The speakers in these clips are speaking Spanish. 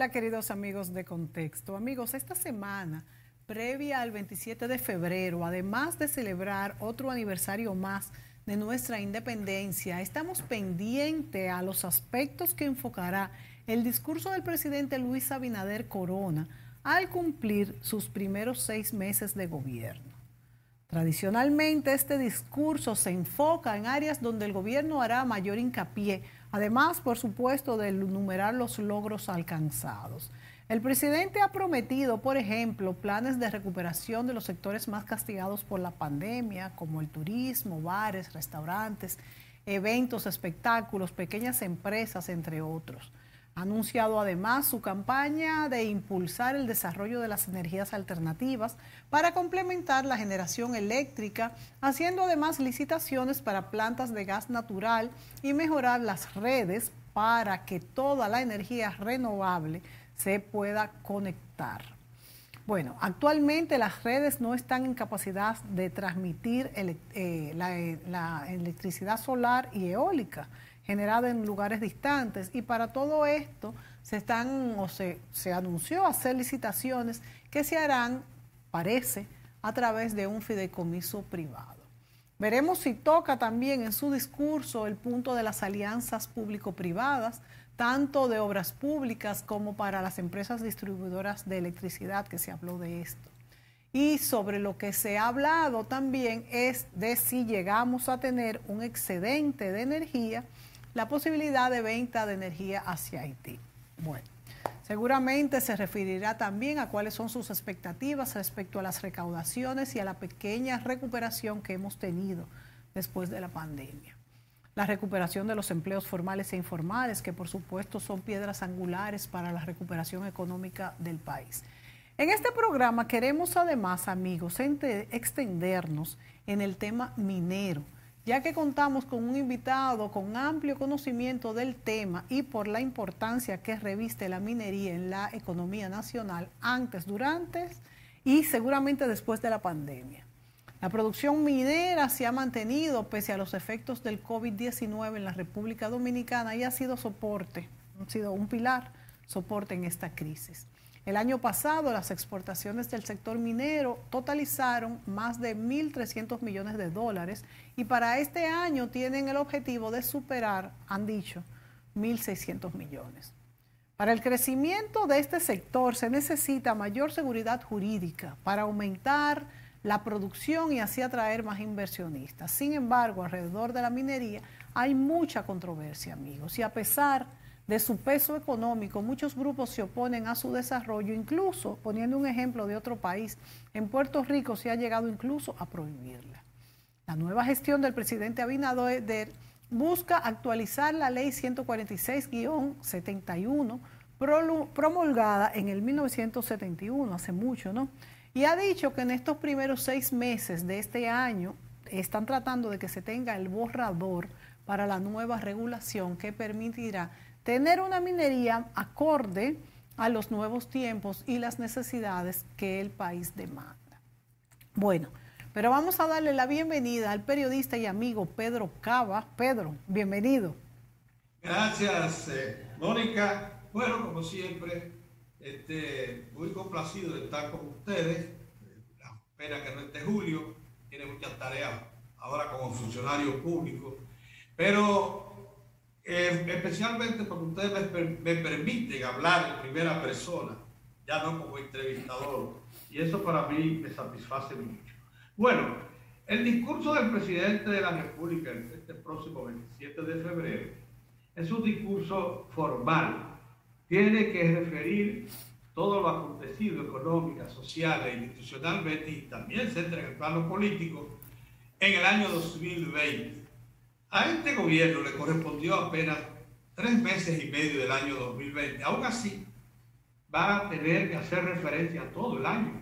Hola queridos amigos de Contexto. Amigos, esta semana, previa al 27 de febrero, además de celebrar otro aniversario más de nuestra independencia, estamos pendientes a los aspectos que enfocará el discurso del presidente Luis Abinader Corona al cumplir sus primeros 6 meses de gobierno. Tradicionalmente, este discurso se enfoca en áreas donde el gobierno hará mayor hincapié, además, por supuesto, de enumerar los logros alcanzados. El presidente ha prometido, por ejemplo, planes de recuperación de los sectores más castigados por la pandemia, como el turismo, bares, restaurantes, eventos, espectáculos, pequeñas empresas, entre otros. Ha anunciado además su campaña de impulsar el desarrollo de las energías alternativas para complementar la generación eléctrica, haciendo además licitaciones para plantas de gas natural y mejorar las redes para que toda la energía renovable se pueda conectar. Bueno, actualmente las redes no están en capacidad de transmitir la electricidad solar y eólica generada en lugares distantes, y para todo esto se anunció hacer licitaciones que se harán, parece, a través de un fideicomiso privado. Veremos si toca también en su discurso el punto de las alianzas público-privadas, tanto de obras públicas como para las empresas distribuidoras de electricidad, que se habló de esto. Y sobre lo que se ha hablado también es de si llegamos a tener un excedente de energía, la posibilidad de venta de energía hacia Haití. Bueno, seguramente se referirá también a cuáles son sus expectativas respecto a las recaudaciones y a la pequeña recuperación que hemos tenido después de la pandemia. La recuperación de los empleos formales e informales, que por supuesto son piedras angulares para la recuperación económica del país. En este programa queremos además, amigos, extendernos en el tema minero, ya que contamos con un invitado con amplio conocimiento del tema y por la importancia que reviste la minería en la economía nacional antes, durante y seguramente después de la pandemia. La producción minera se ha mantenido pese a los efectos del COVID-19 en la República Dominicana y ha sido un pilar, soporte en esta crisis. El año pasado, las exportaciones del sector minero totalizaron más de 1.300 millones de dólares y para este año tienen el objetivo de superar, han dicho, 1.600 millones. Para el crecimiento de este sector se necesita mayor seguridad jurídica para aumentar la producción y así atraer más inversionistas. Sin embargo, alrededor de la minería hay mucha controversia, amigos, y a pesar de su peso económico, muchos grupos se oponen a su desarrollo, incluso, poniendo un ejemplo de otro país, en Puerto Rico se ha llegado incluso a prohibirla. La nueva gestión del presidente Abinader busca actualizar la ley 146-71, promulgada en el 1971, hace mucho, ¿no? Y ha dicho que en estos primeros 6 meses de este año están tratando de que se tenga el borrador para la nueva regulación que permitirá tener una minería acorde a los nuevos tiempos y las necesidades que el país demanda. Bueno, pero vamos a darle la bienvenida al periodista y amigo Pedro Cava. Pedro, bienvenido. Gracias, Mónica. Bueno, como siempre, muy complacido de estar con ustedes. La pena que no esté Julio, tiene muchas tareas ahora como funcionario público, pero especialmente porque ustedes me permiten hablar en primera persona, ya no como entrevistador, y eso para mí me satisface mucho. Bueno, el discurso del presidente de la República este próximo 27 de febrero es un discurso formal. Tiene que referir todo lo acontecido económica, social e institucionalmente, y también se entra en el plano político, en el año 2020. A este gobierno le correspondió apenas 3 meses y medio del año 2020. Aún así, va a tener que hacer referencia a todo el año.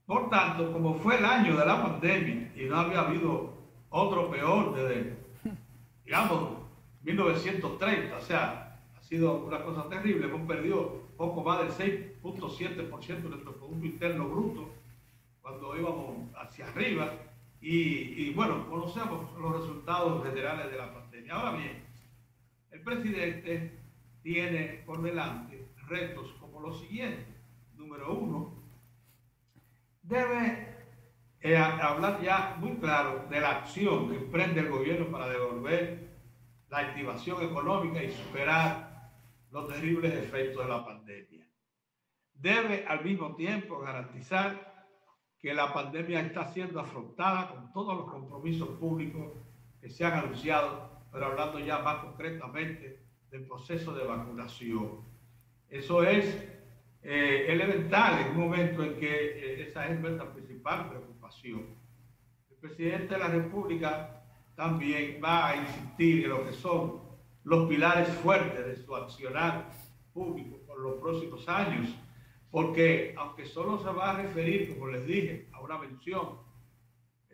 Por tanto, como fue el año de la pandemia y no había habido otro peor desde, digamos, 1930, o sea, ha sido una cosa terrible. Hemos perdido poco más del 6.7% de nuestro Producto Interno Bruto cuando íbamos hacia arriba. Y bueno, conocemos los resultados generales de la pandemia. Ahora bien, el presidente tiene por delante retos como los siguientes. Número uno, debe hablar ya muy claro de la acción que emprende el gobierno para devolver la activación económica y superar los terribles efectos de la pandemia. Debe al mismo tiempo garantizar que la pandemia está siendo afrontada con todos los compromisos públicos que se han anunciado, pero hablando ya más concretamente del proceso de vacunación. Eso es elemental en un momento en que esa es nuestra principal preocupación. El presidente de la República también va a insistir en lo que son los pilares fuertes de su accionar público por los próximos años, porque aunque solo se va a referir, como les dije, a una mención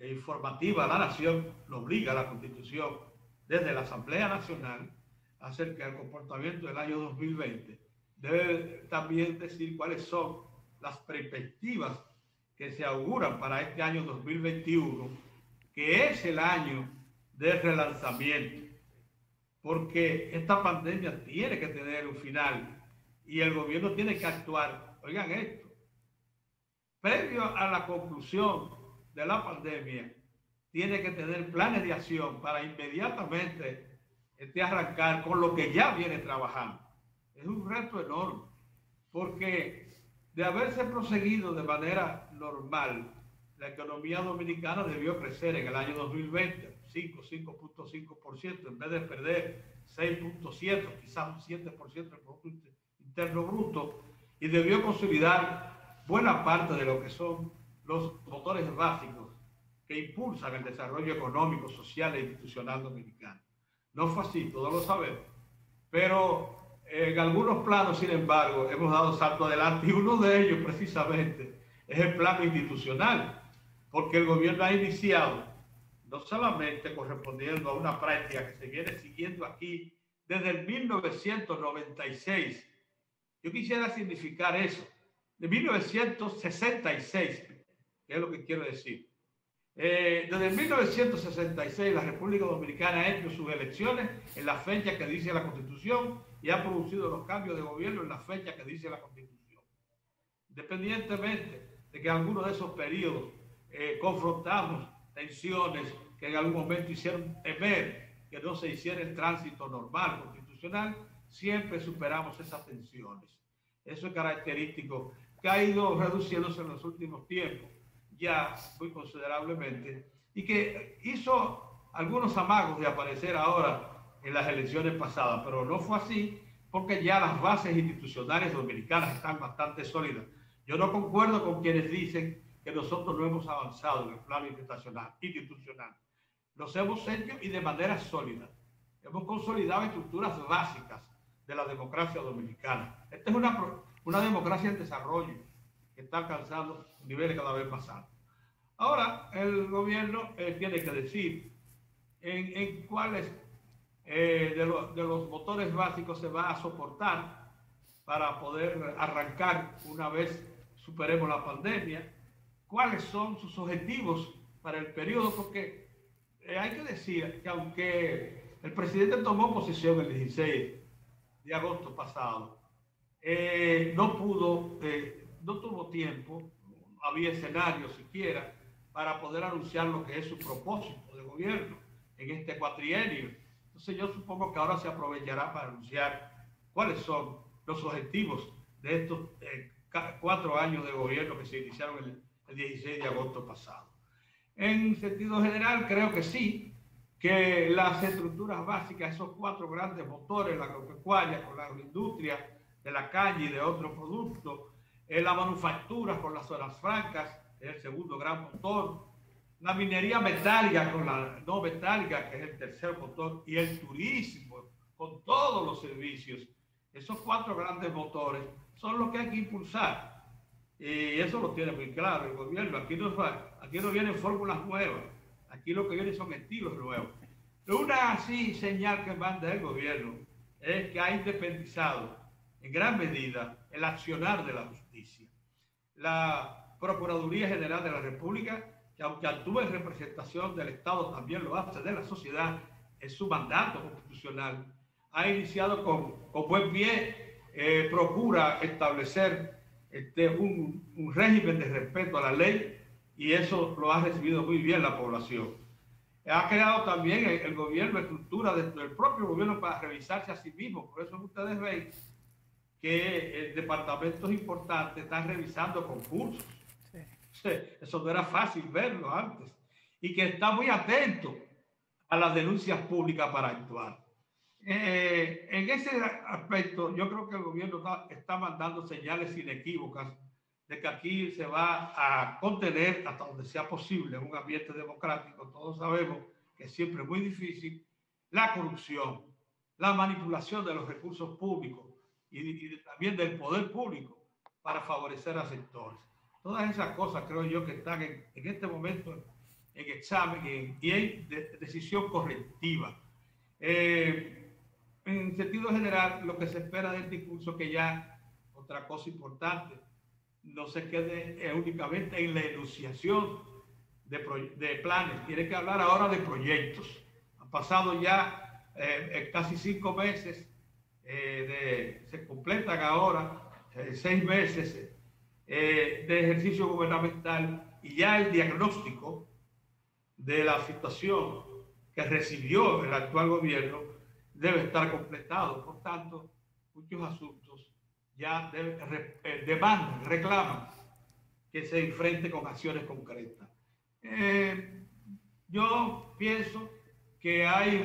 informativa a la nación, lo obliga la Constitución desde la Asamblea Nacional acerca del comportamiento del año 2020, debe también decir cuáles son las perspectivas que se auguran para este año 2021, que es el año de relanzamiento, porque esta pandemia tiene que tener un final y el gobierno tiene que actuar. Oigan esto, previo a la conclusión de la pandemia, tiene que tener planes de acción para inmediatamente arrancar con lo que ya viene trabajando. Es un reto enorme, porque de haberse proseguido de manera normal, la economía dominicana debió crecer en el año 2020, 5.5%, en vez de perder 6.7%, quizás un 7% del Producto Interno Bruto, y debió consolidar buena parte de lo que son los motores básicos que impulsan el desarrollo económico, social e institucional dominicano. No fue así, todos lo sabemos, pero en algunos planos, sin embargo, hemos dado salto adelante, y uno de ellos precisamente es el plano institucional, porque el gobierno ha iniciado, no solamente correspondiendo a una práctica que se viene siguiendo aquí desde el 1996, yo quisiera significar eso, de 1966, que es lo que quiero decir. Desde 1966 la República Dominicana ha hecho sus elecciones en la fecha que dice la Constitución y ha producido los cambios de gobierno en la fecha que dice la Constitución. Independientemente de que en algunos de esos periodos confrontamos tensiones que en algún momento hicieron temer que no se hiciera el tránsito normal constitucional, siempre superamos esas tensiones. Eso es característico que ha ido reduciéndose en los últimos tiempos, ya muy considerablemente, y que hizo algunos amagos de aparecer ahora en las elecciones pasadas, pero no fue así porque ya las bases institucionales dominicanas están bastante sólidas. Yo no concuerdo con quienes dicen que nosotros no hemos avanzado en el plano institucional. Los hemos hecho y de manera sólida. Hemos consolidado estructuras básicas de la democracia dominicana. Esta es una democracia en desarrollo que está alcanzando niveles cada vez más altos. Ahora, el gobierno tiene que decir en cuáles de los motores básicos se va a soportar para poder arrancar una vez superemos la pandemia, cuáles son sus objetivos para el periodo, porque hay que decir que aunque el presidente tomó posesión el 16 de agosto pasado, no tuvo tiempo, no había escenario siquiera para poder anunciar lo que es su propósito de gobierno en este cuatrienio. Entonces yo supongo que ahora se aprovechará para anunciar cuáles son los objetivos de estos 4 años de gobierno que se iniciaron el 16 de agosto pasado. En sentido general, creo que sí, que las estructuras básicas, esos 4 grandes motores, la agropecuaria con la agroindustria de la calle y de otros productos, la manufactura con las zonas francas, que es el segundo gran motor, la minería metálica con la no metálica, que es el tercer motor, y el turismo con todos los servicios. Esos 4 grandes motores son los que hay que impulsar. Y eso lo tiene muy claro el gobierno. Aquí no vienen fórmulas nuevas. Aquí lo que vienen son estilos nuevos. Una así señal que manda el gobierno es que ha independizado en gran medida el accionar de la justicia. La Procuraduría General de la República, que aunque actúa en representación del Estado, también lo hace de la sociedad, es su mandato constitucional, ha iniciado con buen pie procura establecer un régimen de respeto a la ley, y eso lo ha recibido muy bien la población. Ha creado también el gobierno estructura dentro del propio gobierno para revisarse a sí mismo. Por eso ustedes ven que departamentos importantes están revisando concursos. Sí. Eso no era fácil verlo antes. Y que está muy atento a las denuncias públicas para actuar. En ese aspecto, yo creo que el gobierno está mandando señales inequívocas de que aquí se va a contener hasta donde sea posible en un ambiente democrático. Todos sabemos que siempre es muy difícil la corrupción, la manipulación de los recursos públicos y también del poder público para favorecer a sectores. Todas esas cosas creo yo que están en este momento en examen y en decisión correctiva. En sentido general, lo que se espera del discurso, que ya otra cosa importante, no se quede únicamente en la enunciación de planes, tiene que hablar ahora de proyectos. Han pasado ya casi 5 meses, se completan ahora 6 meses de ejercicio gubernamental, y ya el diagnóstico de la situación que recibió el actual gobierno debe estar completado. Por tanto, muchos asuntos ya demandan, reclaman que se enfrente con acciones concretas. Yo pienso que hay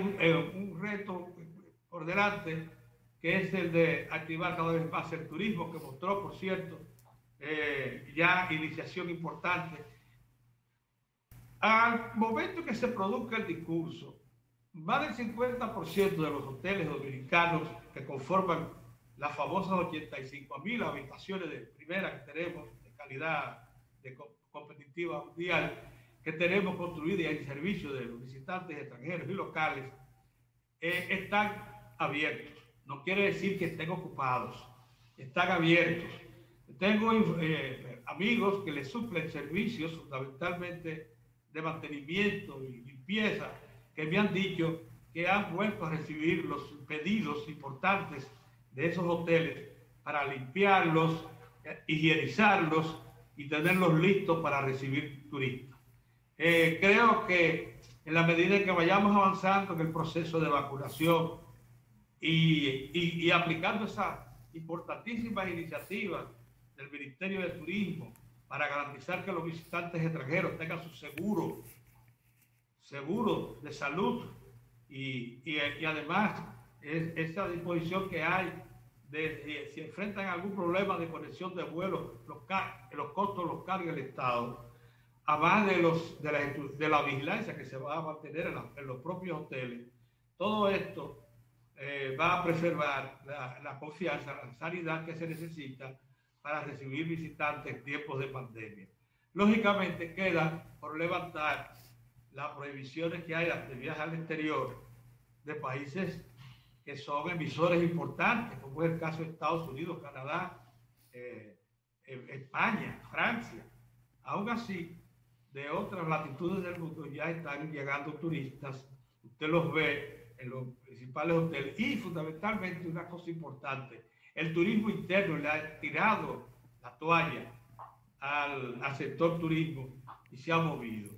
un reto por delante, que es el de activar cada vez más el turismo, que mostró, por cierto, ya iniciación importante. Al momento que se produzca el discurso, más del 50% de los hoteles dominicanos que conforman las famosas 85.000 habitaciones de primera que tenemos, de calidad competitiva mundial, que tenemos construidas y en servicio de los visitantes extranjeros y locales, están abiertos. No quiere decir que estén ocupados, están abiertos. Tengo amigos que les suplen servicios fundamentalmente de mantenimiento y limpieza, que me han dicho que han vuelto a recibir los pedidos importantes de esos hoteles para limpiarlos, higienizarlos y tenerlos listos para recibir turistas. Creo que en la medida en que vayamos avanzando en el proceso de vacunación y aplicando esas importantísimas iniciativas del Ministerio de Turismo para garantizar que los visitantes extranjeros tengan su seguro de salud, y además esa disposición que hay de si enfrentan algún problema de conexión de vuelos, los costos los carga el Estado, además de la vigilancia que se va a mantener en los propios hoteles. Todo esto va a preservar la confianza, la sanidad que se necesita para recibir visitantes en tiempos de pandemia. Lógicamente queda por levantar las prohibiciones que hay de viaje al exterior de países que son emisores importantes, como es el caso de Estados Unidos, Canadá, España, Francia. Aún así, de otras latitudes del mundo ya están llegando turistas. Usted los ve en los principales hoteles, y fundamentalmente una cosa importante, el turismo interno le ha tirado la toalla al sector turismo y se ha movido.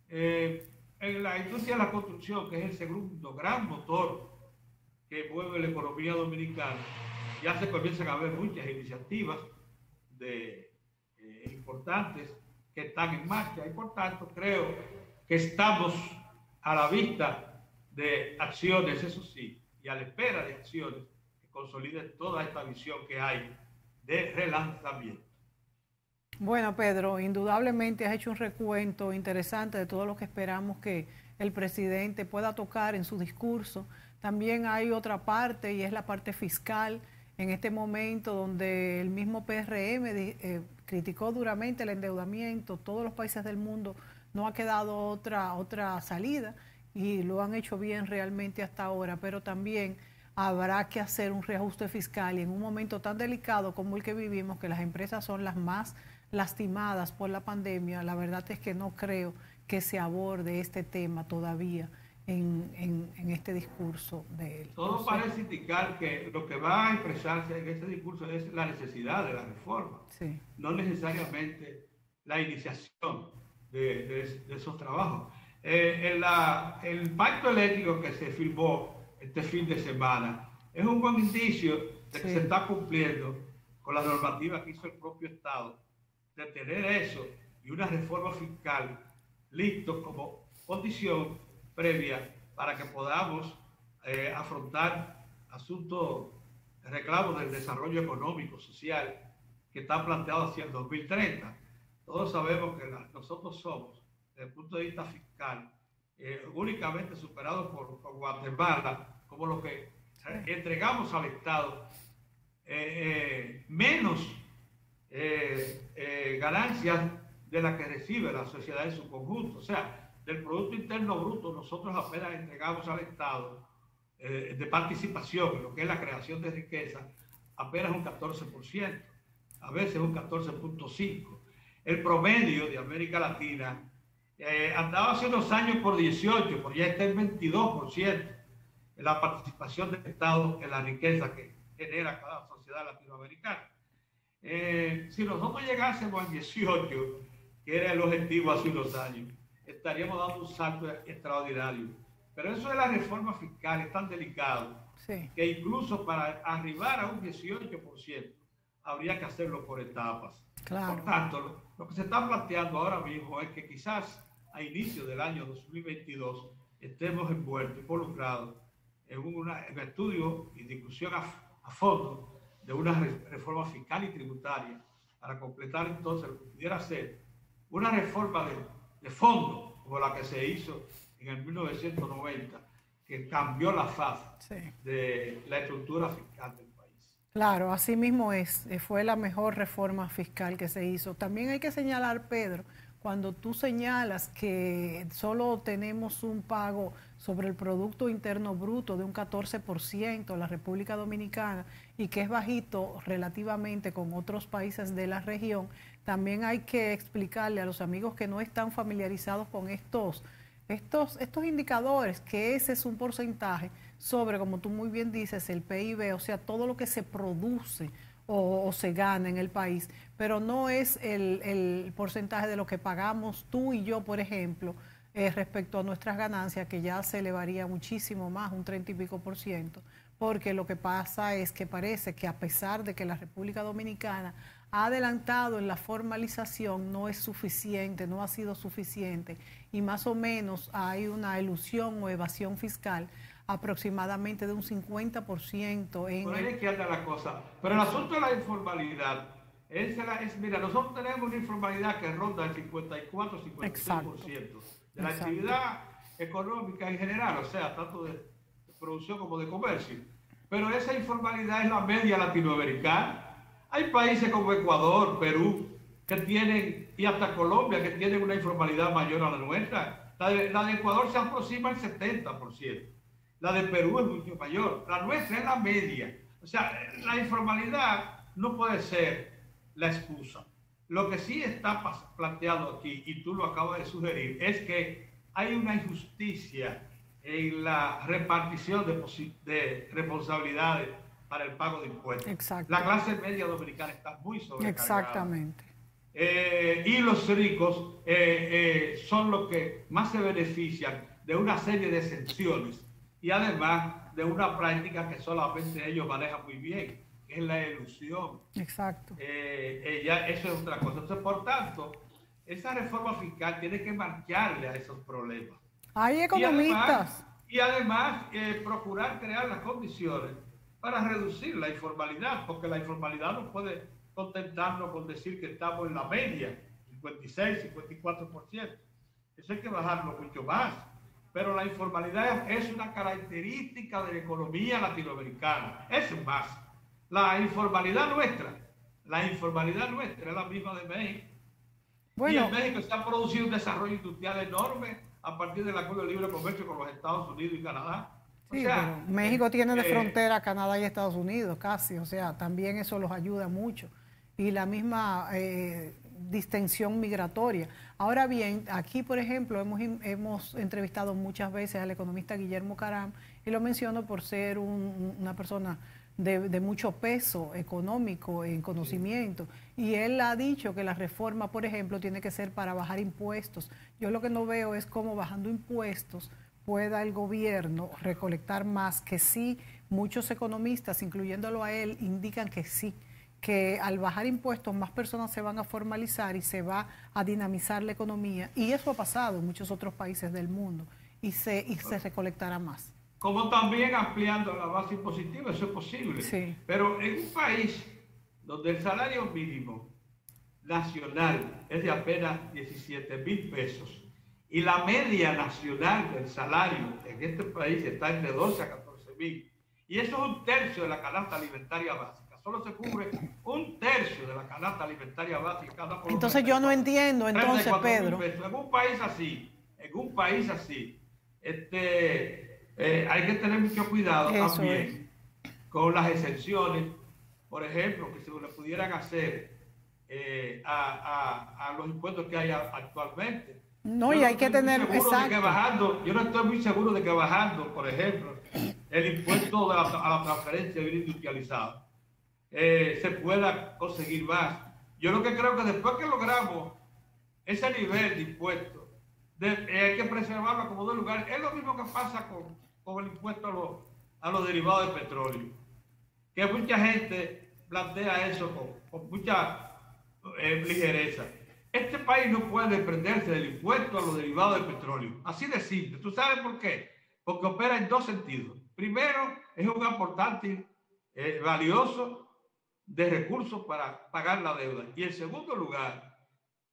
En la industria de la construcción, que es el segundo gran motor que mueve la economía dominicana, ya se comienzan a ver muchas iniciativas importantes que están en marcha, y por tanto creo que estamos a la vista de acciones, eso sí, y a la espera de acciones que consoliden toda esta visión que hay de relanzamiento. Bueno, Pedro, indudablemente has hecho un recuento interesante de todo lo que esperamos que el presidente pueda tocar en su discurso. También hay otra parte, y es la parte fiscal, en este momento donde el mismo PRM criticó duramente el endeudamiento. Todos los países del mundo no ha quedado otra salida, y lo han hecho bien realmente hasta ahora, pero también habrá que hacer un reajuste fiscal, y en un momento tan delicado como el que vivimos, que las empresas son las más lastimadas por la pandemia, la verdad es que no creo que se aborde este tema todavía en este discurso de él. Todo parece indicar que lo que va a expresarse en este discurso es la necesidad de la reforma, Sí. no necesariamente la iniciación de esos trabajos. El pacto eléctrico que se firmó este fin de semana es un buen indicio de que se está cumpliendo con la normativa que hizo el propio Estado, de tener eso y una reforma fiscal listo como condición previa para que podamos afrontar asuntos, reclamos del desarrollo económico, social, que está planteado hacia el 2030. Todos sabemos que nosotros somos, desde el punto de vista fiscal, únicamente superados por Guatemala, como lo que entregamos al Estado, menos ganancias de las que recibe la sociedad en su conjunto. O sea, del Producto Interno Bruto, nosotros apenas entregamos al Estado de participación en lo que es la creación de riqueza, apenas un 14%, a veces un 14.5%. El promedio de América Latina andaba hace unos años por 18%, por ya está en 22% en la participación del Estado en la riqueza que genera cada sociedad latinoamericana. Si nosotros llegásemos al 18%, que era el objetivo hace unos años, estaríamos dando un salto extraordinario. Pero eso de la reforma fiscal es tan delicado que incluso para arribar a un 18% habría que hacerlo por etapas. Claro. Por tanto, lo que se está planteando ahora mismo es que quizás a inicio del año 2022 estemos envueltos, involucrados en un estudio y discusión a fondo de una reforma fiscal y tributaria para completar entonces lo que pudiera ser una reforma de fondo como la que se hizo en el 1990, que cambió la faz de la estructura fiscal del país. Claro, así mismo fue la mejor reforma fiscal que se hizo. También hay que señalar, Pedro, cuando tú señalas que solo tenemos un pago sobre el Producto Interno Bruto de un 14% en la República Dominicana y que es bajito relativamente con otros países de la región, también hay que explicarle a los amigos que no están familiarizados con estos indicadores que ese es un porcentaje sobre, como tú muy bien dices, el PIB, o sea, todo lo que se produce o se gana en el país, pero no es el porcentaje de lo que pagamos tú y yo, por ejemplo, respecto a nuestras ganancias, que ya se elevaría muchísimo más, un 30 y pico %, porque lo que pasa es que parece que a pesar de que la República Dominicana ha adelantado en la formalización, no es suficiente, no ha sido suficiente, y más o menos hay una elusión o evasión fiscal aproximadamente de un 50% en por ahí es que anda la cosa. Pero el asunto de la informalidad mira, nosotros tenemos una informalidad que ronda el 54-56% de la actividad económica en general, o sea, tanto de producción como de comercio. Pero esa informalidad es la media latinoamericana. Hay países como Ecuador, Perú, que tienen, y hasta Colombia, que tienen una informalidad mayor a la nuestra. La de Ecuador se aproxima al 70%. La de Perú es mucho mayor. La nuestra es la media. O sea, la informalidad no puede ser la excusa. Lo que sí está planteado aquí, y tú lo acabas de sugerir, es que hay una injusticia en la repartición de responsabilidades para el pago de impuestos. Exacto. La clase media dominicana está muy sobrecargada. Exactamente. Y los ricos son los que más se benefician de una serie de exenciones y además de una práctica que solamente ellos manejan muy bien, que es la elusión. Exacto. Eso es otra cosa. Entonces, por tanto, esa reforma fiscal tiene que marcarle a esos problemas. Hay economistas. Y además procurar crear las condiciones para reducir la informalidad, porque la informalidad no puede contentarnos con decir que estamos en la media, 56, 54%. Eso hay que bajarlo mucho más. Pero la informalidad es una característica de la economía latinoamericana. Es más, la informalidad nuestra es la misma de México. Bueno, y en México se ha producido un desarrollo industrial enorme a partir del Acuerdo de Libre Comercio con los Estados Unidos y Canadá. Sí, pero México tiene de frontera Canadá y Estados Unidos casi, o sea, también eso los ayuda mucho. Y la misma distensión migratoria. Ahora bien, aquí, por ejemplo, hemos entrevistado muchas veces al economista Guillermo Caram, y lo menciono por ser una persona de mucho peso económico en conocimiento. Y él ha dicho que la reforma, por ejemplo, tiene que ser para bajar impuestos. Yo lo que no veo es cómo bajando impuestos pueda el gobierno recolectar más, que sí, muchos economistas, incluyéndolo a él, indican que sí, que al bajar impuestos más personas se van a formalizar y se va a dinamizar la economía. Y eso ha pasado en muchos otros países del mundo y se recolectará más. Como también ampliando la base impositiva, eso es posible. Sí. Pero en un país donde el salario mínimo nacional es de apenas 17.000 pesos y la media nacional del salario en este país está entre 12 a 14.000, y eso es un tercio de la canasta alimentaria básica, solo se cubre un tercio de la canasta alimentaria básica. Entonces yo no entiendo, entonces, Pedro. En un país así, hay que tener mucho cuidado también con las exenciones, por ejemplo, que se le pudieran hacer a los impuestos que hay actualmente. No, y hay que tener, exacto. Yo no estoy muy seguro de que bajando, por ejemplo, el impuesto a la transferencia de bien industrializado, se pueda conseguir más. Yo lo que creo que después que logramos ese nivel de impuestos, hay que preservarlo como de lugar. Es lo mismo que pasa con el impuesto a los derivados de petróleo, que mucha gente plantea eso con mucha ligereza. Este país no puede desprenderse del impuesto a los derivados del petróleo. Así de simple. ¿Tú sabes por qué? Porque opera en dos sentidos. Primero, es un aportante valioso de recursos para pagar la deuda. Y en segundo lugar,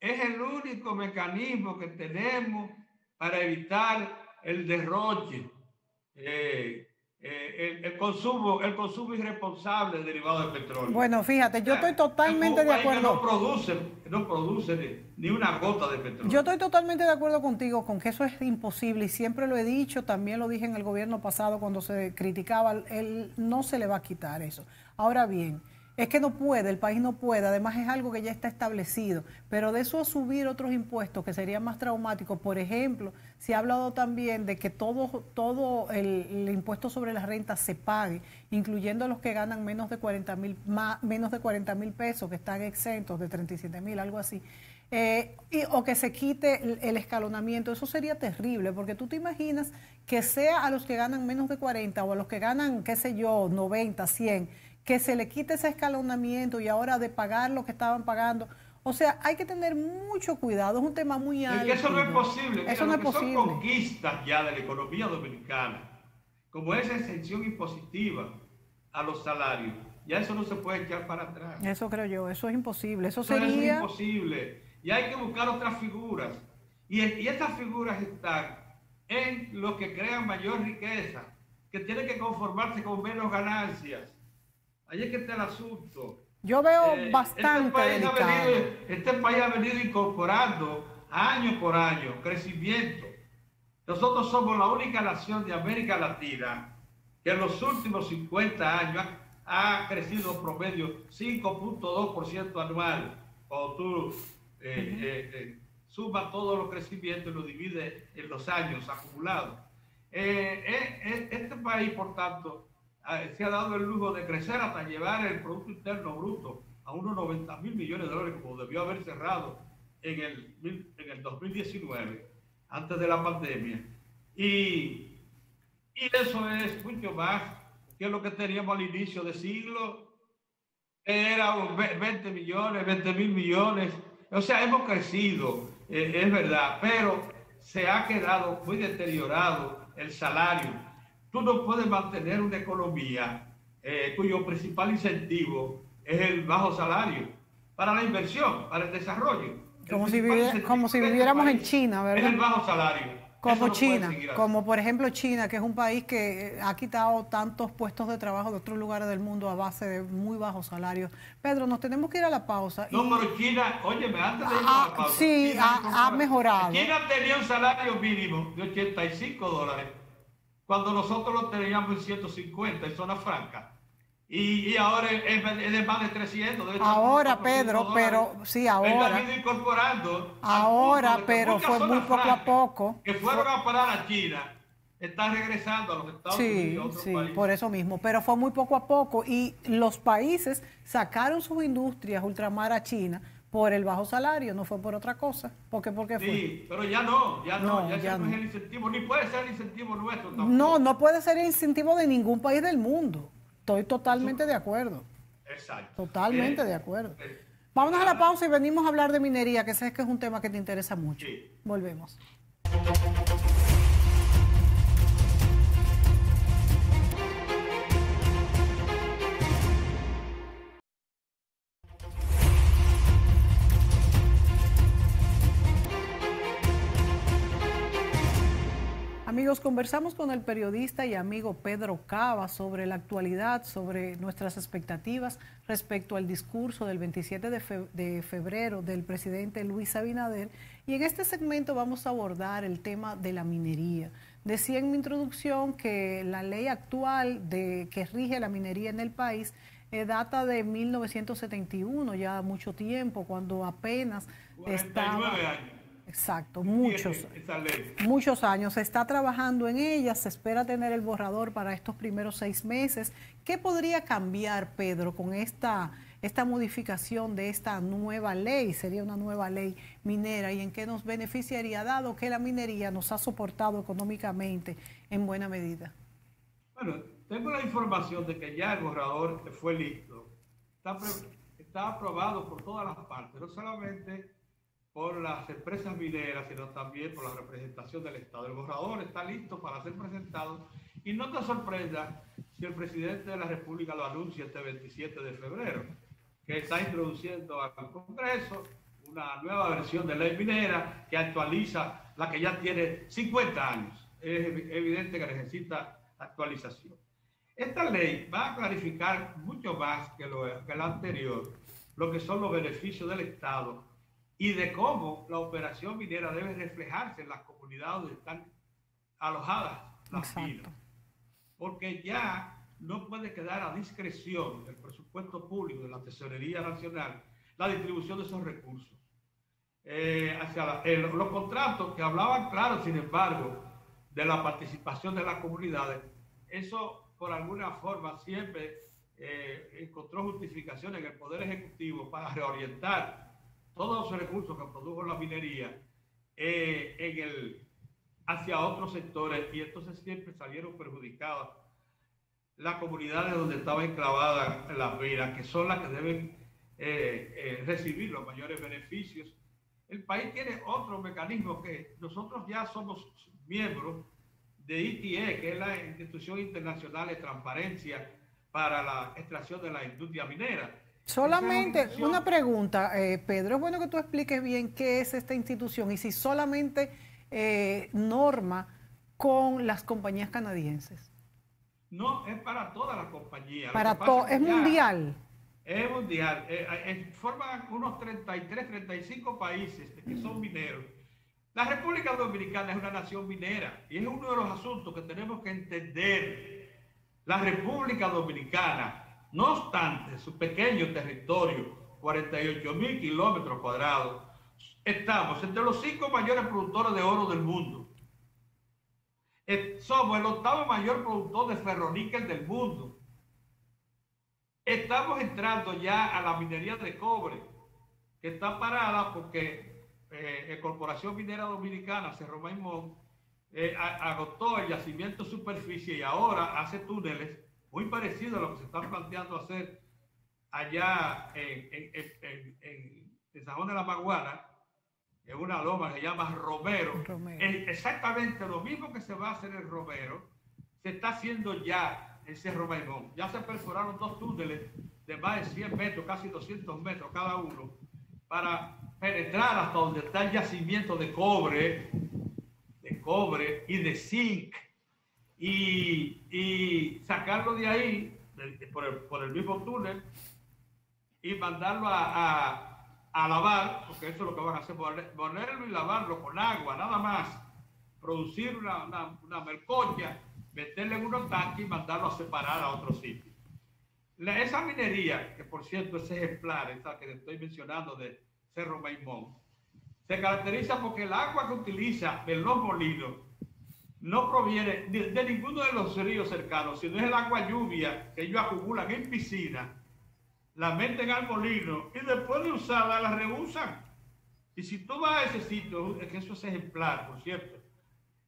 es el único mecanismo que tenemos para evitar el derroche, el consumo irresponsable de derivados del petróleo. Bueno, fíjate, yo estoy totalmente de acuerdo. No produce ni una gota de petróleo. Yo estoy totalmente de acuerdo contigo con que eso es imposible, y siempre lo he dicho, también lo dije en el gobierno pasado cuando se criticaba, él no se le va a quitar eso. Ahora bien, es que no puede, el país no puede, además es algo que ya está establecido, pero de eso a subir otros impuestos que serían más traumáticos. Por ejemplo, se ha hablado también de que todo el impuesto sobre la renta se pague, incluyendo los que ganan menos de 40.000 pesos, que están exentos de 37.000, algo así. O que se quite el escalonamiento. Eso sería terrible, porque tú te imaginas que sea a los que ganan menos de 40 o a los que ganan, qué sé yo, 90, 100, que se le quite ese escalonamiento y ahora de pagar lo que estaban pagando. O sea, hay que tener mucho cuidado, es un tema muy alto. Y que eso no es posible. Mira, eso no es Son posible. conquistas ya de la economía dominicana, como esa exención impositiva a los salarios. Ya eso no se puede echar para atrás. Eso creo yo, eso es imposible. Eso es imposible. Y hay que buscar otras figuras. Y estas figuras están en los que crean mayor riqueza, que tienen que conformarse con menos ganancias. Ahí es que está el asunto. Yo veo bastante delicado. Este país ha venido incorporando año por año crecimiento. Nosotros somos la única nación de América Latina que en los últimos 50 años ha crecido promedio 5.2% anual. Cuando tú sumas todos los crecimientos y lo divides en los años acumulados. Este país, por tanto, se ha dado el lujo de crecer hasta llevar el Producto Interno Bruto a unos 90.000 millones de dólares, como debió haber cerrado en el 2019, antes de la pandemia. Y eso es mucho más que lo que teníamos al inicio del siglo, que era 20 mil millones. O sea, hemos crecido, es verdad, pero se ha quedado muy deteriorado el salario. Tú no puedes mantener una economía cuyo principal incentivo es el bajo salario para la inversión, para el desarrollo. Como si viviéramos en China, ¿verdad? Es el bajo salario. Como China, como por ejemplo China, que es un país que ha quitado tantos puestos de trabajo de otros lugares del mundo a base de muy bajos salarios. Pedro, nos tenemos que ir a la pausa. No, pero China, óyeme, antes de ir a la pausa. Sí, ha mejorado. China tenía un salario mínimo de $85, cuando nosotros lo teníamos en 150 en zona franca. y ahora es de más de 300. Ahora, Pedro, pero sí, ahora. Él ha ido incorporando al punto Ahora, de que pero muchas fue muy zonas poco a francas poco. que fueron a parar a China están regresando a los Estados Unidos y a Sí, otros sí, países. por eso mismo, pero fue muy poco a poco y los países sacaron sus industrias ultramar a China por el bajo salario, no fue por otra cosa. ¿Por qué fue? Sí, pero ya no, No, ya ese ya no es no. el incentivo, ni puede ser el incentivo nuestro No, tampoco. no puede ser el incentivo de ningún país del mundo. Estoy Eso, totalmente de acuerdo, exacto. totalmente de Bien, acuerdo. pues Vámonos a la nada, pausa y venimos a hablar de minería, que sé que es un tema que te interesa mucho. sí. Volvemos. Amigos, conversamos con el periodista y amigo Pedro Cava sobre la actualidad, sobre nuestras expectativas respecto al discurso del 27 de febrero del presidente Luis Abinader. Y en este segmento vamos a abordar el tema de la minería. Decía en mi introducción que la ley actual que rige la minería en el país data de 1971, ya mucho tiempo, cuando apenas 49 estaba. años. Exacto, Tiene esa ley. muchos años. Se está trabajando en ella, se espera tener el borrador para estos primeros 6 meses. ¿Qué podría cambiar, Pedro, con esta modificación de esta nueva ley? Sería una nueva ley minera y en qué nos beneficiaría, dado que la minería nos ha soportado económicamente en buena medida. Bueno, tengo la información de que ya el borrador fue listo. Está aprobado por todas las partes, no solamente por las empresas mineras, sino también por la representación del Estado. El borrador está listo para ser presentado y no te sorprenda si el presidente de la República lo anuncia este 27 de febrero, que está introduciendo al Congreso una nueva versión de ley minera que actualiza la que ya tiene 50 años. Es evidente que necesita actualización. Esta ley va a clarificar mucho más que la anterior lo que son los beneficios del Estado y de cómo la operación minera debe reflejarse en las comunidades donde están alojadas las minas. Porque ya no puede quedar a discreción del presupuesto público de la Tesorería Nacional la distribución de esos recursos. Los contratos que hablaban, claro, sin embargo, de la participación de las comunidades, eso por alguna forma siempre encontró justificación en el Poder Ejecutivo para reorientar todos los recursos que produjo la minería hacia otros sectores, y entonces siempre salieron perjudicadas las comunidades donde estaba enclavada las minas, que son las que deben recibir los mayores beneficios. El país tiene otro mecanismo que nosotros ya somos miembros de ITE, que es la Institución Internacional de Transparencia para la Extracción de la Industria Minera. Solamente una pregunta, Pedro, es bueno que tú expliques bien qué es esta institución y si solamente norma con las compañías canadienses. No, es para todas las compañías. Para todo, es mundial. Es mundial. Forman unos 33, 35 países que son mineros. La República Dominicana es una nación minera y es uno de los asuntos que tenemos que entender. La República Dominicana, no obstante su pequeño territorio, 48.000 kilómetros cuadrados, estamos entre los 5 mayores productores de oro del mundo. Somos el 8º mayor productor de ferroníquel del mundo. Estamos entrando ya a la minería de cobre, que está parada porque Corporación Minera Dominicana, Cerro Maimón, agotó el yacimiento superficie y ahora hace túneles muy parecidos a lo que se está planteando hacer allá en San Juan de la Maguana, en una loma que se llama Romero. Exactamente lo mismo que se va a hacer en Romero, se está haciendo ya en Cerro Maimón. Ya se perforaron 2 túneles de más de 100 metros, casi 200 metros cada uno, para penetrar hasta donde está el yacimiento de cobre y de zinc, y sacarlo de ahí por el mismo túnel y mandarlo a lavar, porque eso es lo que van a hacer, ponerlo y lavarlo con agua, nada más, producir una melcocha, meterle en unos tanques y mandarlo a separar a otro sitio. Esa minería, que por cierto es ejemplar, esa que estoy mencionando de Cerro Maimón, se caracteriza porque el agua que utiliza en los molinos no proviene de ninguno de los ríos cercanos, sino es el agua lluvia que ellos acumulan en piscinas, la meten al molino y después de usarla la reusan. Y si tú vas a ese sitio, es que eso es ejemplar, por cierto,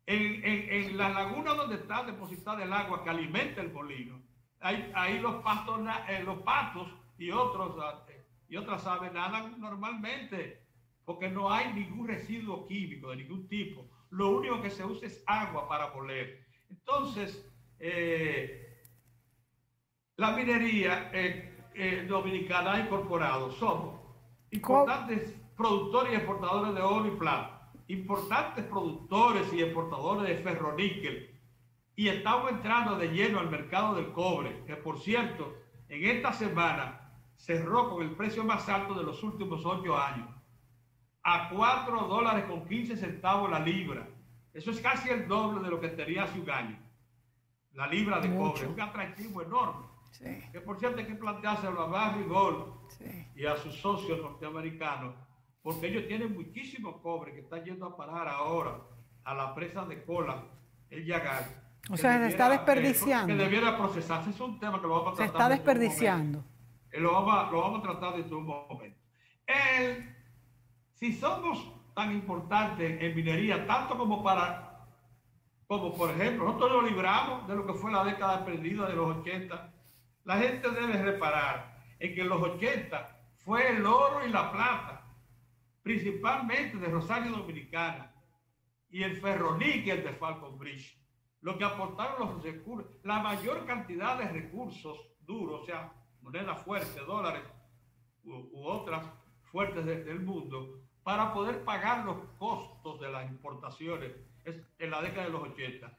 en la laguna donde está depositada el agua que alimenta el molino, ahí los patos y otras aves nadan normalmente, porque no hay ningún residuo químico de ningún tipo. Lo único que se usa es agua para moler. Entonces, la minería dominicana ha incorporado, somos importantes productores y exportadores de oro y plata, importantes productores y exportadores de ferroníquel, y estamos entrando de lleno al mercado del cobre, que por cierto, en esta semana cerró con el precio más alto de los últimos 8 años, a $4.15 la libra. Eso es casi el doble de lo que tenía hace un año. La libra de cobre, un atractivo enorme. Sí. Que por cierto hay que planteárselo a Barrick Gold y a sus socios norteamericanos, porque ellos tienen muchísimo cobre que está yendo a parar ahora a la presa de Cola, el Yagar. O sea, se está desperdiciando. Que debiera procesarse. Es un tema que lo vamos a tratar. Se está desperdiciando. Lo vamos a tratar dentro de un momento. Si somos tan importantes en minería, tanto como por ejemplo, nosotros nos libramos de lo que fue la década perdida de los 80, la gente debe reparar en que en los 80 fue el oro y la plata, principalmente de Rosario Dominicana, y el ferroníquel de Falconbridge, lo que aportaron los recursos, la mayor cantidad de recursos duros, o sea, monedas fuertes, dólares u otras fuertes del mundo, para poder pagar los costos de las importaciones en la década de los 80.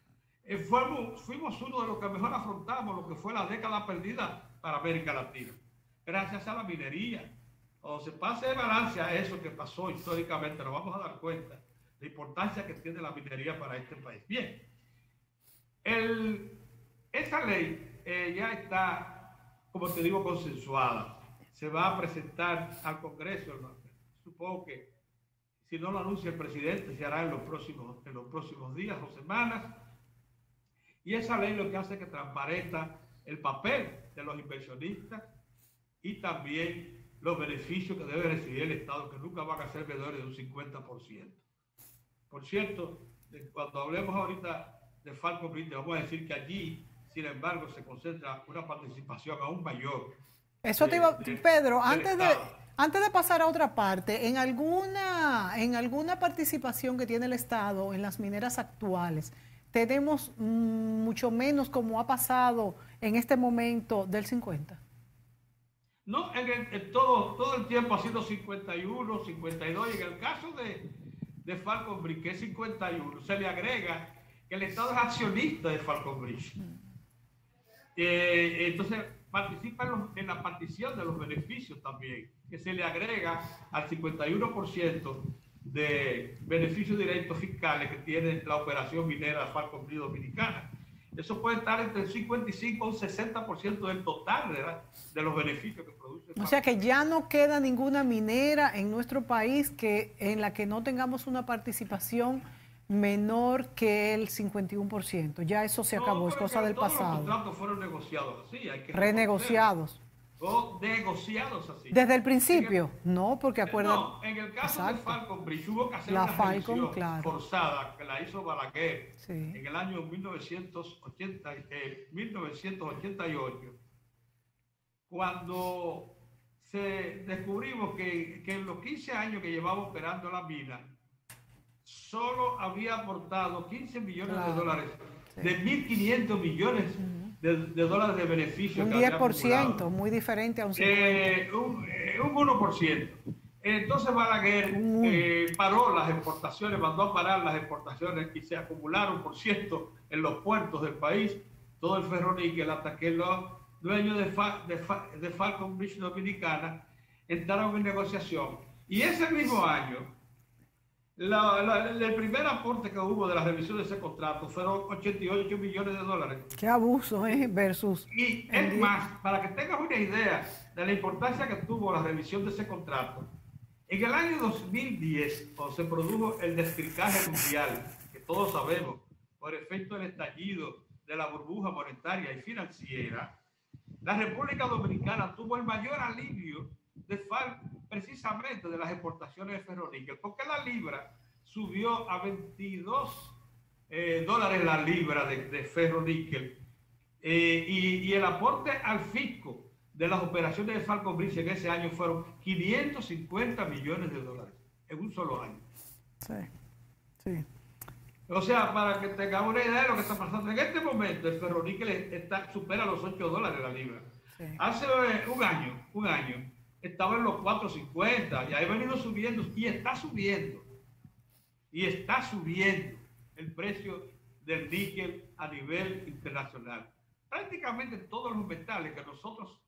Fuimos uno de los que mejor afrontamos lo que fue la década perdida para América Latina, gracias a la minería. Cuando se pase de balance a eso que pasó históricamente, nos vamos a dar cuenta de la importancia que tiene la minería para este país. Bien, esa ley ya está, como te digo, consensuada. Se va a presentar al Congreso. Supongo que si no lo anuncia el presidente, se hará en los próximos días o semanas. Y esa ley lo que hace es que transparenta el papel de los inversionistas y también los beneficios que debe recibir el Estado, que nunca van a ser menores de un 50%. Por cierto, cuando hablemos ahorita de Falconbridge, vamos a decir que allí, sin embargo, se concentra una participación aún mayor. Eso te iba, Pedro, antes de pasar a otra parte, en alguna participación que tiene el Estado en las mineras actuales, tenemos mucho menos como ha pasado en este momento del 50. No, todo el tiempo ha sido 51, 52, y en el caso de Falconbridge, que es 51, se le agrega que el Estado es accionista de Falconbridge. Entonces participa en la partición de los beneficios también, que se le agrega al 51% de beneficios directos fiscales que tiene la operación minera Falconbridge Dominicana. Eso puede estar entre el 55 y un 60% del total de los beneficios que produce. O sea que ya no queda ninguna minera en nuestro país en la que no tengamos una participación menor que el 51%. Ya eso se acabó, es cosa del pasado. Los contratos fueron negociados así. Hay que renegociados. O negociados así. ¿Desde el principio? No, porque acuerda. No, en el caso de Falconbridge hubo que hacer una revisión claro, forzada que la hizo Balaguer en el año 1988, cuando descubrimos que en los 15 años que llevaba operando la mina, solo había aportado 15 millones de dólares de 1.500 millones de dólares de beneficio. Un 10%, muy diferente a un 50%. Un 1%. Entonces Balaguer paró las exportaciones, mandó a parar las exportaciones y se acumularon, por cierto, en los puertos del país, todo el ferroníquel, hasta que los dueños de Falconbridge Dominicana entraron en negociación. Y ese mismo año, El primer aporte que hubo de la revisión de ese contrato fueron 88 millones de dólares. Qué abuso, versus... Y es más, para que tengas una idea de la importancia que tuvo la revisión de ese contrato, en el año 2010, cuando se produjo el descricaje mundial, que todos sabemos, por efecto del estallido de la burbuja monetaria y financiera, la República Dominicana tuvo el mayor alivio precisamente de las exportaciones de ferroníquel, porque la libra subió a 22 dólares la libra de ferroníquel, y el aporte al fisco de las operaciones de Falcon Bridge en ese año fueron 550 millones de dólares en un solo año. Sí, sí. O sea, para que tengamos una idea de lo que está pasando en este momento, el ferroníquel supera los 8 dólares la libra. Sí. Hace un año estaba en los 4.50 y ha venido subiendo y está subiendo el precio del níquel a nivel internacional. Prácticamente todos los metales que nosotros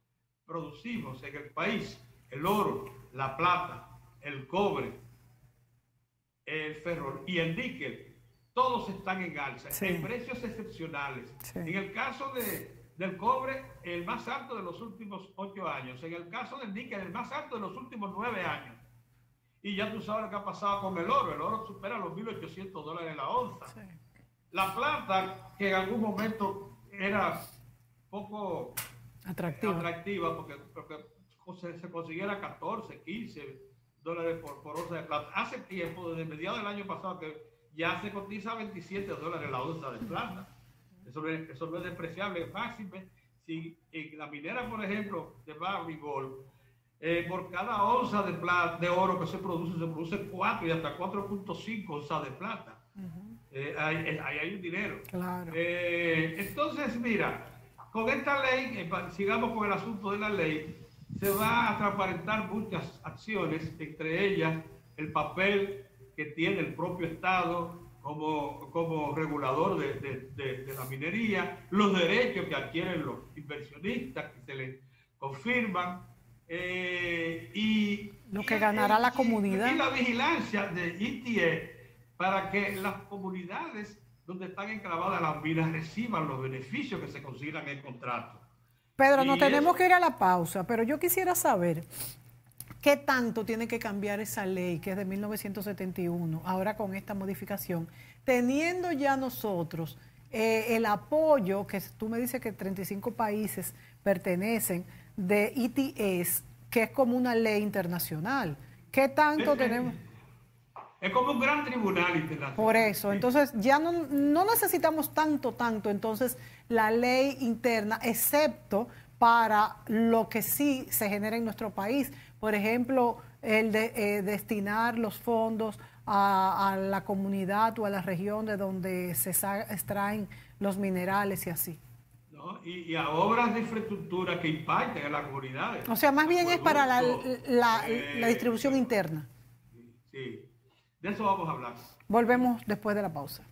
producimos en el país, el oro, la plata, el cobre, el ferro y el níquel, todos están en alza, sí, en precios excepcionales. Sí. En el caso del cobre, el más alto de los últimos 8 años. En el caso del níquel, el más alto de los últimos 9 años. Y ya tú sabes lo que ha pasado con el oro. El oro supera los 1.800 dólares la onza. Sí. La plata, que en algún momento era poco atractiva porque se consiguiera 14, 15 dólares por onza de plata. Hace tiempo, desde mediados del año pasado, que ya se cotiza 27 dólares la onza de plata. Eso no es despreciable. Máximo, si en la minera, por ejemplo, de Barrick Gold, por cada onza de oro que se produce 4 y hasta 4.5 onzas de plata. Ahí hay un dinero. Claro. Entonces, mira, con esta ley, sigamos con el asunto de la ley, se va a transparentar muchas acciones, entre ellas el papel que tiene el propio Estado como regulador de la minería, los derechos que adquieren los inversionistas que se les confirman, y lo que ganará la comunidad. Y la vigilancia de ITE para que las comunidades donde están enclavadas las minas reciban los beneficios que se consigan en el contrato. Pedro, nos tenemos que ir a la pausa, pero yo quisiera saber ¿qué tanto tiene que cambiar esa ley que es de 1971, ahora con esta modificación, teniendo ya nosotros el apoyo, que tú me dices que 35 países pertenecen, de ITS, que es como una ley internacional? ¿Qué tanto tenemos? Es como un gran tribunal internacional. Por eso, entonces ya no necesitamos tanto, entonces la ley interna, excepto para lo que sí se genera en nuestro país. Por ejemplo, el de destinar los fondos a la comunidad o a la región de donde se extraen los minerales y así. ¿No? Y a obras de infraestructura que impacten en las comunidades. O sea, más bien es para la distribución interna. Sí, de eso vamos a hablar. Volvemos después de la pausa.